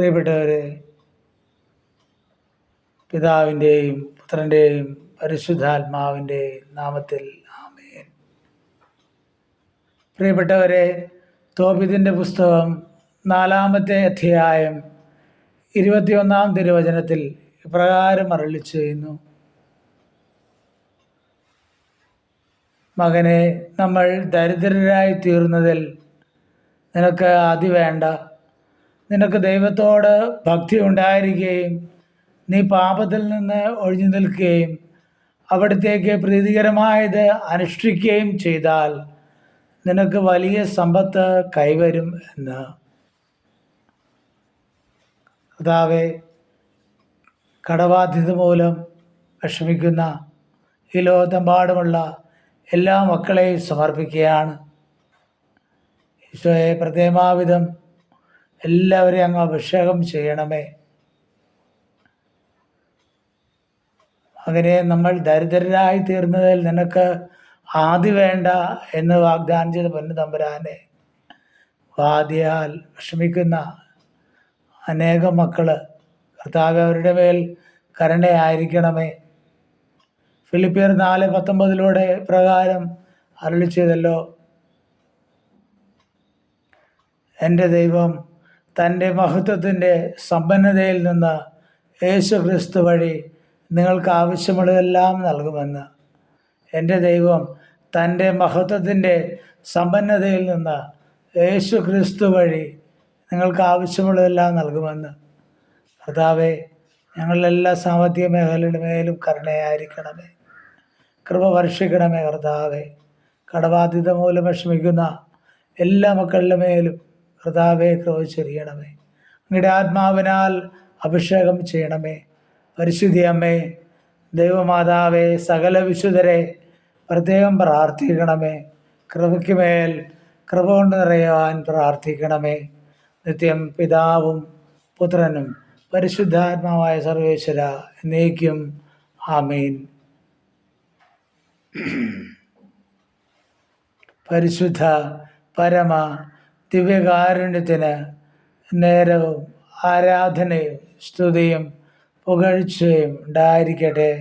പ്രിയപ്പെട്ടവരെ, പിതാവിൻ്റെയും പുത്രൻ്റെയും പരിശുദ്ധാത്മാവിൻ്റെയും നാമത്തിൽ ആമേൻ. പ്രിയപ്പെട്ടവരെ, തോബിത്തിൻ്റെ പുസ്തകം 4-ാമത്തെ അധ്യായം 21-ാം തിരുവചനത്തിൽ ഇപ്രകാരം അരുളി ചെയ്യുന്നു: മകനെ, നമ്മൾ ദരിദ്രരായി തീർന്നതിൽ നിനക്ക് ആദി വേണ്ട. നിനക്ക് ദൈവത്തോട് ഭക്തി ഉണ്ടായിരിക്കുകയും നീ പാപത്തിൽ നിന്ന് ഒഴിഞ്ഞു നിൽക്കുകയും അവിടത്തേക്ക് പ്രീതികരമായത് അനുഷ്ഠിക്കുകയും ചെയ്താൽ നിനക്ക് വലിയ സമ്പത്ത് കൈവരും എന്ന്. കർത്താവേ, കടബാധ്യത മൂലം വിഷമിക്കുന്ന ഈ ലോകത്തെമ്പാടുമുള്ള എല്ലാ മക്കളെയും സമർപ്പിക്കുകയാണ്. ഈശോയെ, പ്രത്യേകമാവിധം എല്ലാവരെയും അങ്ങ് അഭിഷേകം ചെയ്യണമേ. അങ്ങനെ നമ്മൾ ദരിദ്രരായി തീർന്നതിൽ നിനക്ക് ആദി വേണ്ട എന്ന് വാഗ്ദാനം ചെയ്ത പൊന്നു തമ്പുരാനെ, ആദിയാൽ വിഷമിക്കുന്ന അനേകം മക്കൾ കർത്താവ് അവരുടെ മേൽ കരുണയായിരിക്കണമേ. ഫിലിപ്പിയർ 4:19 പ്രകാരം അരുളി ചെയ്തല്ലോ: എൻ്റെ ദൈവം തൻ്റെ മഹത്വത്തിൻ്റെ സമ്പന്നതയിൽ നിന്ന് യേശു ക്രിസ്തു വഴി നിങ്ങൾക്ക് ആവശ്യമുള്ളതെല്ലാം നൽകുമെന്ന്. എൻ്റെ ദൈവം തൻ്റെ മഹത്വത്തിൻ്റെ സമ്പന്നതയിൽ നിന്ന് യേശു ക്രിസ്തു വഴി നിങ്ങൾക്ക് ആവശ്യമുള്ളതെല്ലാം നൽകുമെന്ന്. കർത്താവേ, ഞങ്ങളുടെ എല്ലാ സാമ്പത്തിക മേഖലയുടെ മേലും കരുണയായിരിക്കണമേ. കൃപ വർഷിക്കണമേ. കർത്താവേ, കടബാധ്യത മൂലം വിഷമിക്കുന്ന എല്ലാ മക്കളുടെ മേലും കർത്താവേ കൃപ ചൊരിയണമേ. അങ്ങയുടെ ആത്മാവിനാൽ അഭിഷേകം ചെയ്യണമേ. പരിശുദ്ധി അമ്മേ, ദൈവമാതാവേ, സകല വിശുദ്ധരെ പ്രത്യേകം പ്രാർത്ഥിക്കണമേ. കൃപയ്ക്ക് മേൽ കൃപ കൊണ്ട് നിറയാൻ പ്രാർത്ഥിക്കണമേ. നിത്യം പിതാവും പുത്രനും പരിശുദ്ധാത്മാവായ സർവേശ്വര എന്നേക്കും ആമേൻ. പരിശുദ്ധ പരമ ദിവ്യകാരുണ്യത്തിന് നേരവും ആരാധനയും സ്തുതിയും പുകഴ്ചയും ഉണ്ടായിരിക്കട്ടെ.